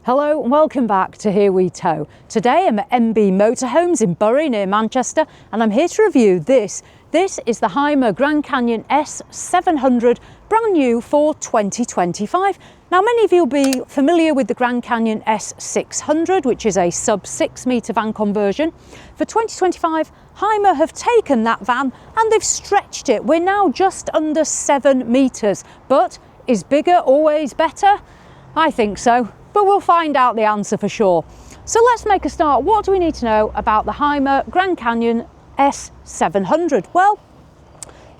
Hello and welcome back to Here We Tow. Today I'm at MB Motorhomes in Bury near Manchester and I'm here to review this. This is the Hymer Grand Canyon S700, brand new for 2025. Now many of you will be familiar with the Grand Canyon S600, which is a sub 6 metre van conversion. For 2025, Hymer have taken that van and they've stretched it. We're now just under 7 metres, but is bigger always better? I think so. But we'll find out the answer for sure. So let's make a start. What do we need to know about the Hymer Grand Canyon S700? Well,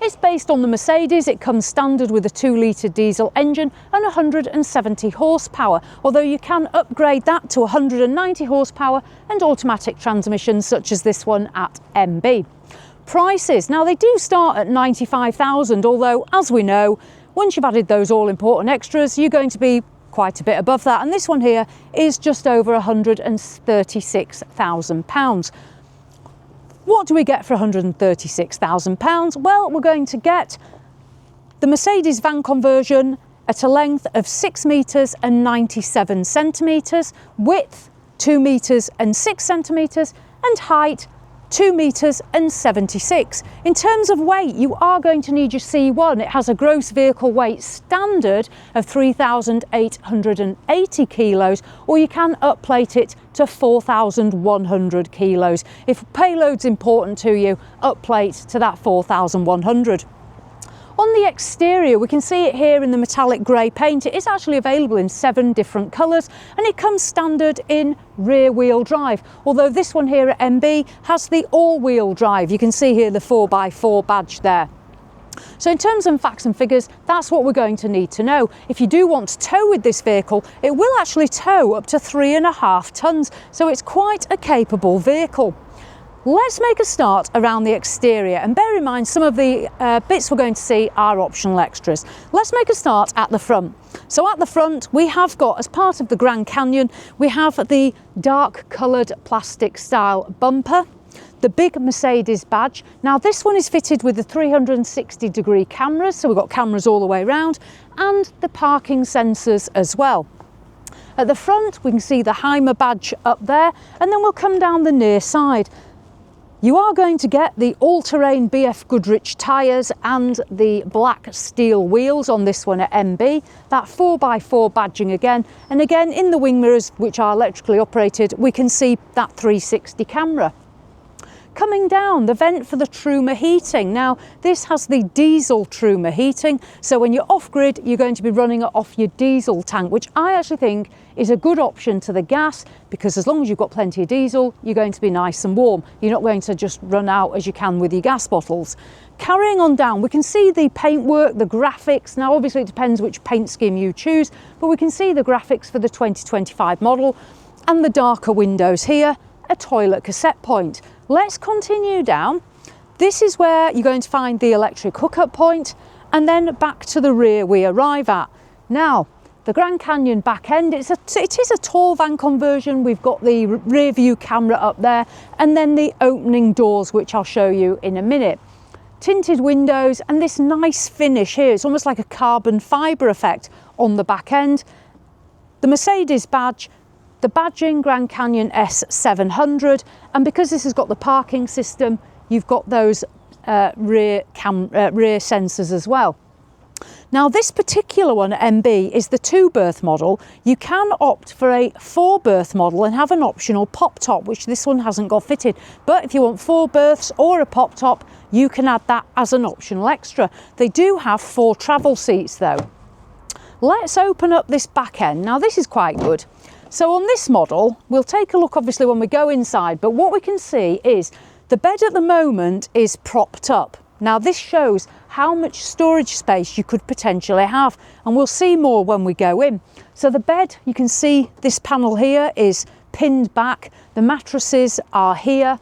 it's based on the Mercedes. It comes standard with a 2-litre diesel engine and 170 horsepower, although you can upgrade that to 190 horsepower and automatic transmissions such as this one at MB. Prices, now they do start at 95,000, although as we know, once you've added those all important extras, you're going to be quite a bit above that, and this one here is just over £136,000. What do we get for £136,000? Well, we're going to get the Mercedes van conversion at a length of 6 metres and 97 centimetres, width 2 metres and 6 centimetres, and height 2 metres and 76. In terms of weight, you are going to need your C1. It has a gross vehicle weight standard of 3,880 kilos, or you can upplate it to 4,100 kilos. If payload's important to you, upplate to that 4,100. On the exterior, we can see it here in the metallic grey paint. It is actually available in 7 different colours and it comes standard in rear wheel drive, although this one here at MB has the all-wheel drive. You can see here the 4x4 badge there. So in terms of facts and figures, that's what we're going to need to know. If you do want to tow with this vehicle, it will actually tow up to 3.5 tonnes, so it's quite a capable vehicle. Let's make a start around the exterior, and bear in mind some of the bits we're going to see are optional extras. Let's make a start at the front. So at the front we have got, as part of the Grand Canyon, we have the dark coloured plastic style bumper, the big Mercedes badge. Now this one is fitted with the 360-degree cameras, so we've got cameras all the way around, and the parking sensors as well. At the front we can see the Hymer badge up there, and then we'll come down the near side. You are going to get the all-terrain BF Goodrich tyres and the black steel wheels on this one at MB, that 4x4 badging again, and again in the wing mirrors, which are electrically operated, we can see that 360 camera. Coming down, the vent for the Truma heating. Now this has the diesel Truma heating, so when you're off-grid you're going to be running it off your diesel tank, which I actually think is a good option to the gas, because as long as you've got plenty of diesel you're going to be nice and warm. You're not going to just run out as you can with your gas bottles. Carrying on down, we can see the paintwork, the graphics. Now obviously it depends which paint scheme you choose, but we can see the graphics for the 2025 model and the darker windows here, a toilet cassette point. Let's continue down. This is where you're going to find the electric hookup point, and then back to the rear we arrive at. Now, the Grand Canyon back end, it is a tall van conversion. We've got the rear view camera up there, and then the opening doors, which I'll show you in a minute. Tinted windows and this nice finish here. It's almost like a carbon fibre effect on the back end. The Mercedes badge, the badging Grand Canyon S700, and because this has got the parking system, you've got those rear sensors as well. Now this particular one at MB is the 2-berth model. You can opt for a 4-berth model and have an optional pop top, which this one hasn't got fitted, but if you want 4 berths or a pop top, you can add that as an optional extra. They do have 4 travel seats though. Let's open up this back end. Now this is quite good. So on this model, we'll take a look obviously when we go inside, but what we can see is the bed at the moment is propped up. Now this shows how much storage space you could potentially have, and we'll see more when we go in. So the bed, you can see this panel here is pinned back, the mattresses are here,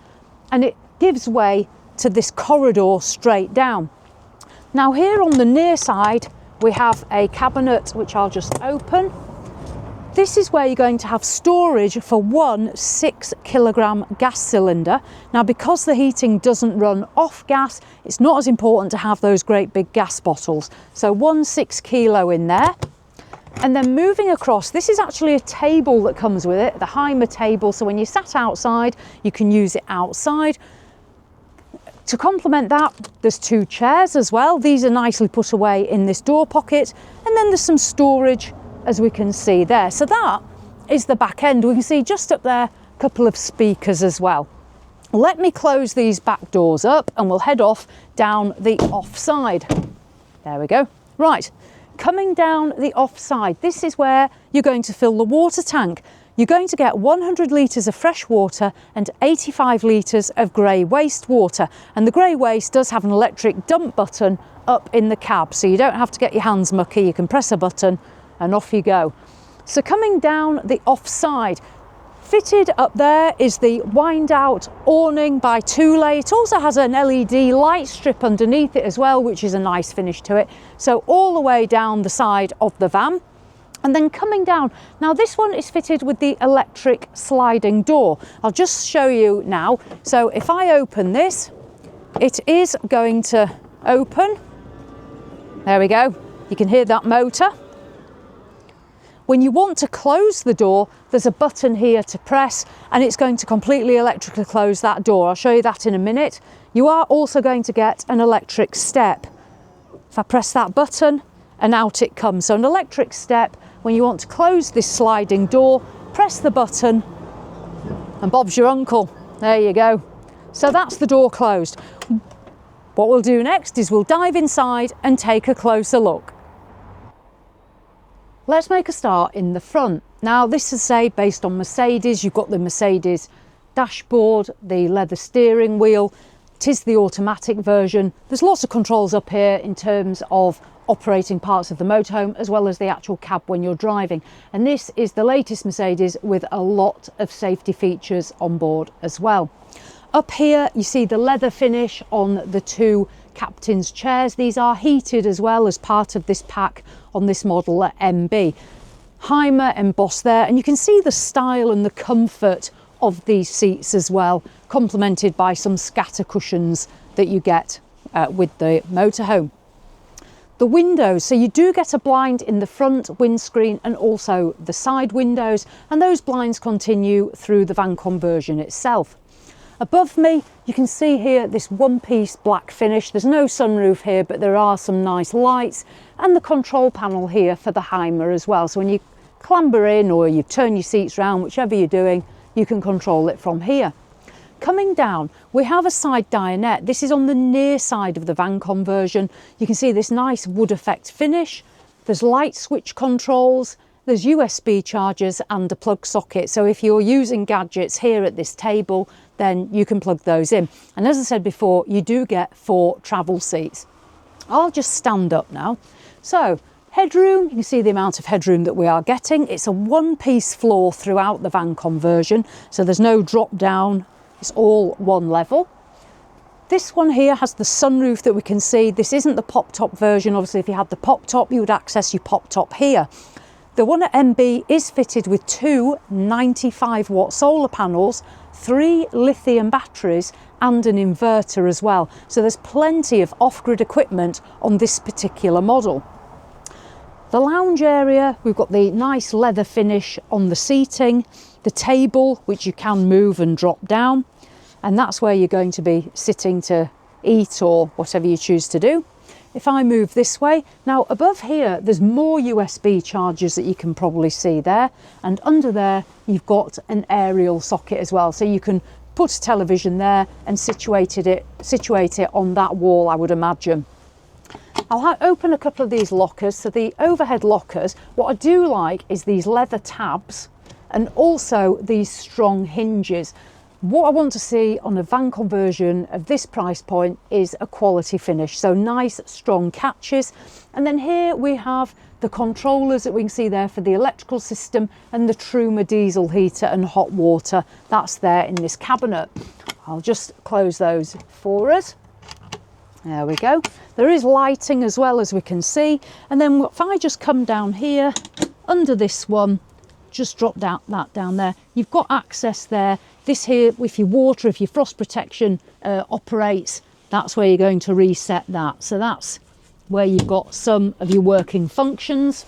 and it gives way to this corridor straight down. Now here on the near side, we have a cabinet which I'll just open. This is where you're going to have storage for one 6-kilogram gas cylinder. Now, because the heating doesn't run off gas, it's not as important to have those great big gas bottles. So one 6 kilo in there. And then moving across, this is actually a table that comes with it, the Hymer table. So when you're sat outside, you can use it outside. To complement that, there's 2 chairs as well. These are nicely put away in this door pocket. And then there's some storage, as we can see there. So that is the back end. We can see just up there, a couple of speakers as well. Let me close these back doors up and we'll head off down the offside. There we go. Right, coming down the offside, this is where you're going to fill the water tank. You're going to get 100 litres of fresh water and 85 litres of grey wastewater. And the grey waste does have an electric dump button up in the cab, so you don't have to get your hands mucky. You can press a button and off you go. So coming down the offside, fitted up there is the wind out awning by Thule. It also has an LED light strip underneath it as well, which is a nice finish to it. So all the way down the side of the van. And then coming down, now this one is fitted with the electric sliding door. I'll just show you now. So if I open this, it is going to open. There we go. You can hear that motor. When you want to close the door, there's a button here to press and it's going to completely electrically close that door. I'll show you that in a minute. You are also going to get an electric step. If I press that button and out it comes. So an electric step, when you want to close this sliding door, press the button and Bob's your uncle. There you go. So that's the door closed. What we'll do next is we'll dive inside and take a closer look. Let's make a start in the front. Now this is based on Mercedes. You've got the Mercedes dashboard, the leather steering wheel. It is the automatic version. There's lots of controls up here in terms of operating parts of the motorhome as well as the actual cab when you're driving. And this is the latest Mercedes with a lot of safety features on board as well. Up here you see the leather finish on the 2 captain's chairs. These are heated as well as part of this pack on this model at MB. Hymer embossed there, and you can see the style and the comfort of these seats as well, complemented by some scatter cushions that you get with the motorhome. The windows, so you do get a blind in the front windscreen and also the side windows, and those blinds continue through the van conversion itself. Above me, you can see here this one-piece black finish. There's no sunroof here, but there are some nice lights and the control panel here for the Hymer as well. So when you clamber in or you turn your seats around, whichever you're doing, you can control it from here. Coming down, we have a side dinette. This is on the near side of the van conversion. You can see this nice wood effect finish. There's light switch controls. There's USB chargers and a plug socket. So if you're using gadgets here at this table, then you can plug those in. And as I said before, you do get 4 travel seats. I'll just stand up now. So headroom, you can see the amount of headroom that we are getting. It's a one-piece floor throughout the van conversion. So there's no drop down. It's all one level. This one here has the sunroof that we can see. This isn't the pop-top version. Obviously, if you had the pop-top, you would access your pop-top here. The one at MB is fitted with 2 95-watt solar panels, 3 lithium batteries and an inverter as well. So there's plenty of off-grid equipment on this particular model. The lounge area, we've got the nice leather finish on the seating, the table, which you can move and drop down. And that's where you're going to be sitting to eat or whatever you choose to do. If I move this way, now above here, there's more USB chargers that you can probably see there. And under there, you've got an aerial socket as well. So you can put a television there and situate it on that wall, I would imagine. I'll open a couple of these lockers. So the overhead lockers, what I do like is these leather tabs and also these strong hinges. What I want to see on a van conversion of this price point is a quality finish. So nice, strong catches. And then here we have the controllers that we can see there for the electrical system and the Truma diesel heater and hot water. That's there in this cabinet. I'll just close those for us. There we go. There is lighting as well, as we can see. And then if I just come down here under this one, just drop that down there. You've got access there. This here, if your water, if your frost protection operates, that's where you're going to reset that. So that's where you've got some of your working functions.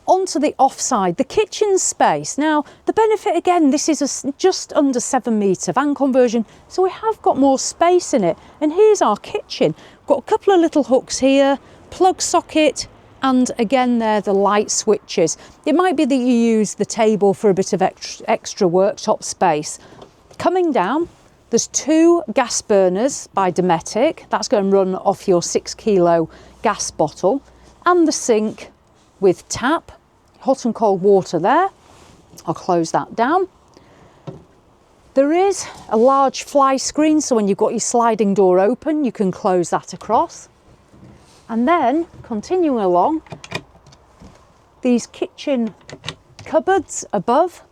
onto the offside, the kitchen space. Now, the benefit again, this is a just under 7 metre van conversion, so we have got more space in it. And here's our kitchen. We've got a couple of little hooks here, plug socket, and again there the light switches. It might be that you use the table for a bit of extra worktop space. Coming down, there's 2 gas burners by Dometic. That's going to run off your 6 kilo gas bottle, and the sink with tap, hot and cold water there. I'll close that down. There is a large fly screen, so when you've got your sliding door open, you can close that across. And then continuing along, these kitchen cupboards above.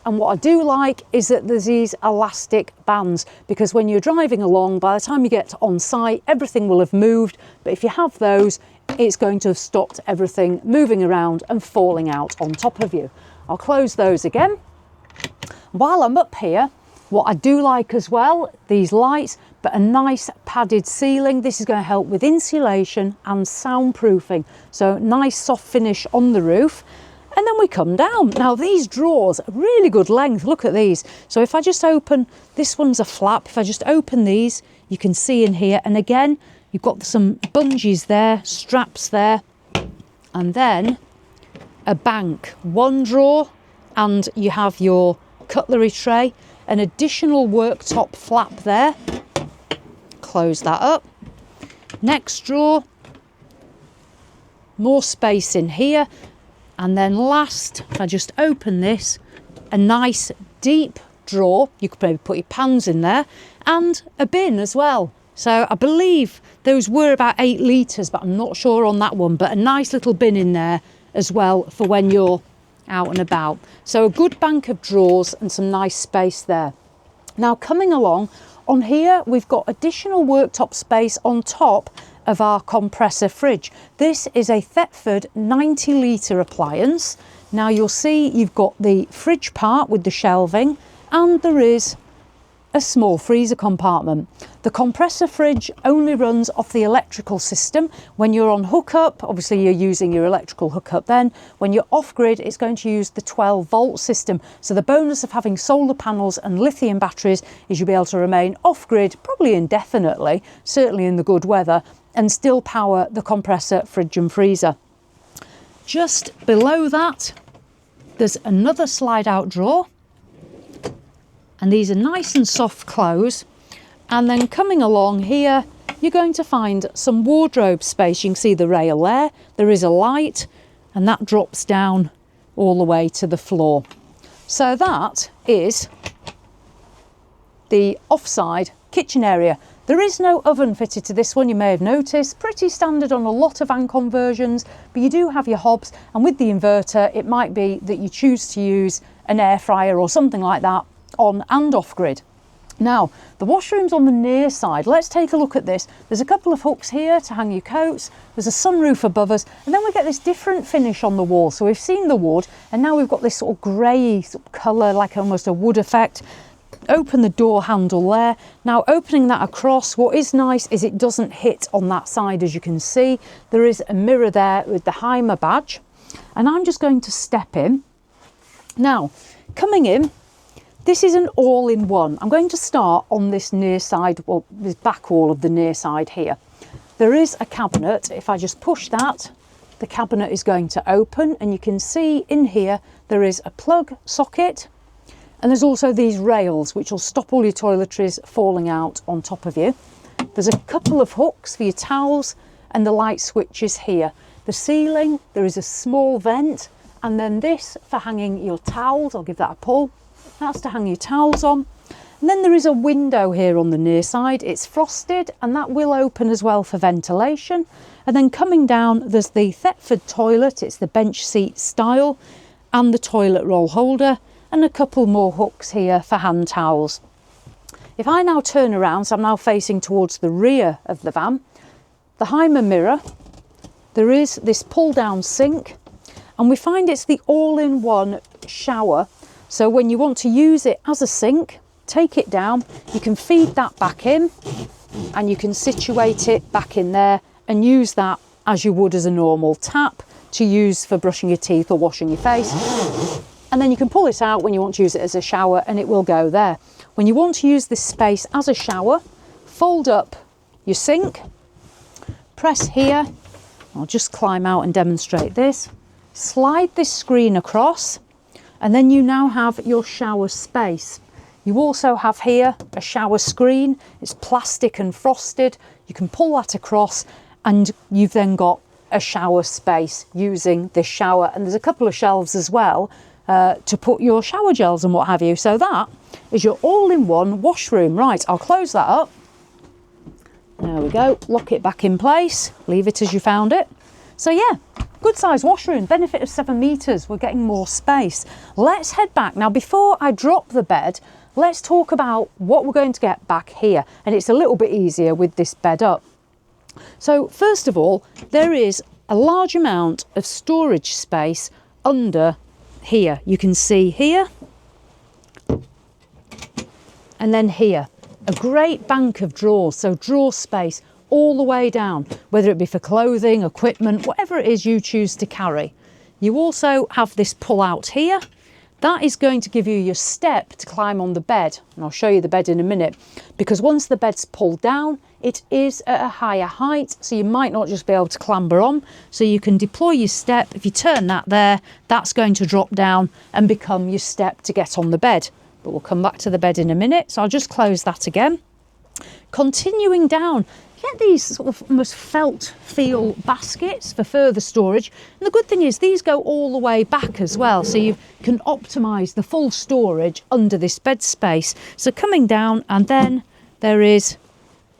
And what I do like is that there's these elastic bands, because when you're driving along, by the time you get on site, everything will have moved. But if you have those, it's going to have stopped everything moving around and falling out on top of you. I'll close those again. While I'm up here, what I do like as well, these lights, but a nice padded ceiling. This is going to help with insulation and soundproofing. So nice soft finish on the roof. And then we come down. Now these drawers, really good length, look at these. So if I just open, this one's a flap, if I just open these, you can see in here, and again, you've got some bungees there, straps there, and then a bank. 1 drawer, and you have your cutlery tray, an additional worktop flap there. Close that up. Next drawer, more space in here. And then last, if I just open this, a nice deep drawer. You could maybe put your pans in there, and a bin as well. So I believe those were about 8 litres, but I'm not sure on that one. But a nice little bin in there as well for when you're out and about. So a good bank of drawers and some nice space there. Now coming along, on here we've got additional worktop space on top of our compressor fridge. This is a Thetford 90 litre appliance. Now you'll see you've got the fridge part with the shelving, and there is a small freezer compartment. The compressor fridge only runs off the electrical system. When you're on hookup, obviously you're using your electrical hookup then. When you're off grid, it's going to use the 12 volt system. So the bonus of having solar panels and lithium batteries is you'll be able to remain off grid, probably indefinitely, certainly in the good weather, and still power the compressor fridge and freezer. Just below that, there's another slide out drawer. And these are nice and soft close. And then coming along here, you're going to find some wardrobe space. You can see the rail there. There is a light, and that drops down all the way to the floor. So that is the offside kitchen area. There is no oven fitted to this one, you may have noticed. Pretty standard on a lot of van conversions, but you do have your hobs, and with the inverter, it might be that you choose to use an air fryer or something like that on and off grid. Now, the washroom's on the near side. Let's take a look at this. There's a couple of hooks here to hang your coats. There's a sunroof above us, and then we get this different finish on the wall. So we've seen the wood, and now we've got this sort of grey sort of colour, like almost a wood effect. Open the door handle there. Now opening that across, what is nice is it doesn't hit on that side. As you can see, there is a mirror there with the Hymer badge, and I'm just going to step in. Now, coming in, this is an all-in-one. I'm going to start on this near side, well, this back wall of the near side here. There is a cabinet. If I just push that, the cabinet is going to open, and you can see in here there is a plug socket, and there's also these rails which will stop all your toiletries falling out on top of you. There's a couple of hooks for your towels, and the light switches here. The ceiling, there is a small vent, and then this for hanging your towels. I'll give that a pull. That's to hang your towels on. And then there is a window here on the near side. It's frosted, and that will open as well for ventilation. And then coming down, there's the Thetford toilet. It's the bench seat style, and the toilet roll holder, and a couple more hooks here for hand towels. If I now turn around, so I'm now facing towards the rear of the van, the Hymer mirror, there is this pull down sink, and we find it's the all-in-one shower. So when you want to use it as a sink, take it down, you can feed that back in, and you can situate it back in there and use that as you would as a normal tap to use for brushing your teeth or washing your face. And then you can pull it out when you want to use it as a shower and it will go there. When you want to use this space as a shower, fold up your sink, press here. I'll just climb out and demonstrate this. Slide this screen across and then you now have your shower space. You also have here a shower screen. It's plastic and frosted. You can pull that across and you've then got a shower space using this shower. And there's a couple of shelves as well to put your shower gels and what have you. So that is your all-in-one washroom. Right, I'll close that up. There we go. Lock it back in place. Leave it as you found it. So yeah, good size washroom, benefit of 7 meters. We're getting more space. Let's head back. Now, before I drop the bed, let's talk about what we're going to get back here. And it's a little bit easier with this bed up. So first of all, there is a large amount of storage space under here. You can see here and then here. A great bank of drawers, so drawer space all the way down, whether it be for clothing, equipment, whatever it is you choose to carry. You also have this pull out here. That is going to give you your step to climb on the bed. And I'll show you the bed in a minute, because once the bed's pulled down, it is at a higher height, so you might not just be able to clamber on. So you can deploy your step. If you turn that there, that's going to drop down and become your step to get on the bed. But we'll come back to the bed in a minute. So I'll just close that again. Continuing down, you get these sort of almost felt feel baskets for further storage. And the good thing is these go all the way back as well. So you can optimize the full storage under this bed space. So coming down, and then there is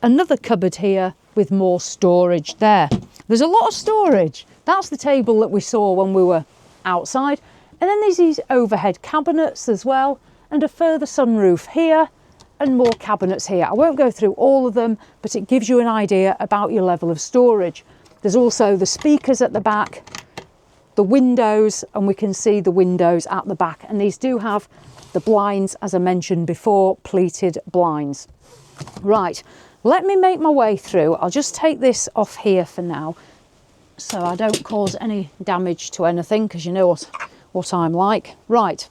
another cupboard here with more storage there. There's a lot of storage. That's the table that we saw when we were outside. And then there's these overhead cabinets as well, and a further sunroof here and more cabinets here. I won't go through all of them, but it gives you an idea about your level of storage. There's also the speakers at the back, the windows, and we can see the windows at the back. And these do have the blinds, as I mentioned before, pleated blinds. Right, let me make my way through. I'll just take this off here for now so I don't cause any damage to anything, because you know what I'm like. Right.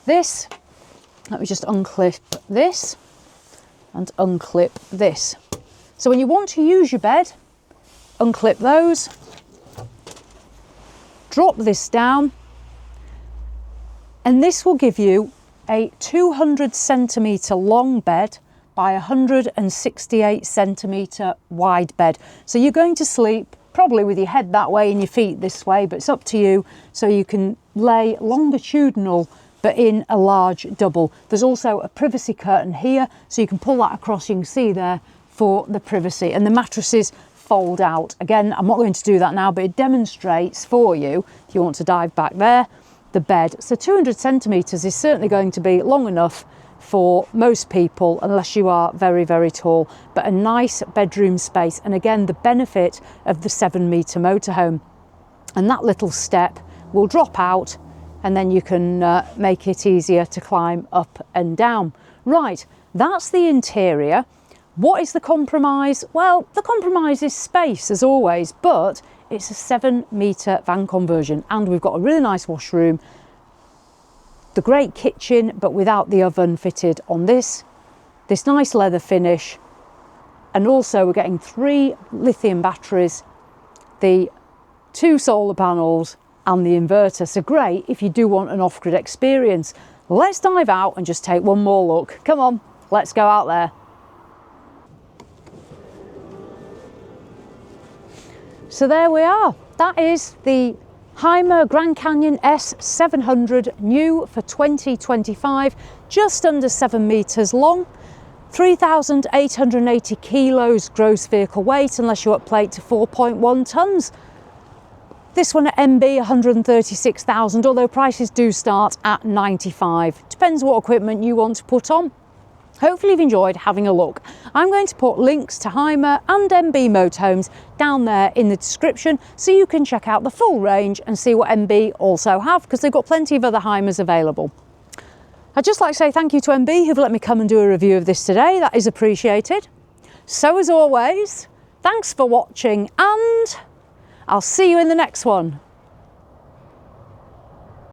This, let me just unclip this and unclip this. So when you want to use your bed, unclip those, drop this down, and this will give you a 200 centimetre long bed by 168 centimetre wide bed. So you're going to sleep probably with your head that way and your feet this way, but it's up to you. So you can lay longitudinal but in a large double. There's also a privacy curtain here, so you can pull that across. You can see there for the privacy, and the mattresses fold out. Again, I'm not going to do that now, but it demonstrates for you, if you want to dive back there, the bed. So 200 centimetres is certainly going to be long enough for most people, unless you are very, very tall, but a nice bedroom space. And again, the benefit of the 7 metre motorhome, and that little step will drop out, and then you can make it easier to climb up and down. Right, that's the interior. What is the compromise? Well, the compromise is space, as always, but it's a 7 metre van conversion, and we've got a really nice washroom, the great kitchen, but without the oven fitted on this nice leather finish, and also we're getting 3 lithium batteries, the 2 solar panels, and the inverter. So great if you do want an off-grid experience. Let's dive out and just take one more look. Come on, let's go out there. So there we are. That is the Hymer Grand Canyon S700, new for 2025, just under 7 metres long, 3,880 kilos gross vehicle weight, unless you upplate to 4.1 tonnes. This one at MB, 136,000, although prices do start at 95. Depends what equipment you want to put on. Hopefully you've enjoyed having a look. I'm going to put links to Hymer and MB motorhomes down there in the description, so you can check out the full range and see what MB also have, because they've got plenty of other Hymers available. I'd just like to say thank you to MB who've let me come and do a review of this today. That is appreciated. So as always, thanks for watching, and I'll see you in the next one.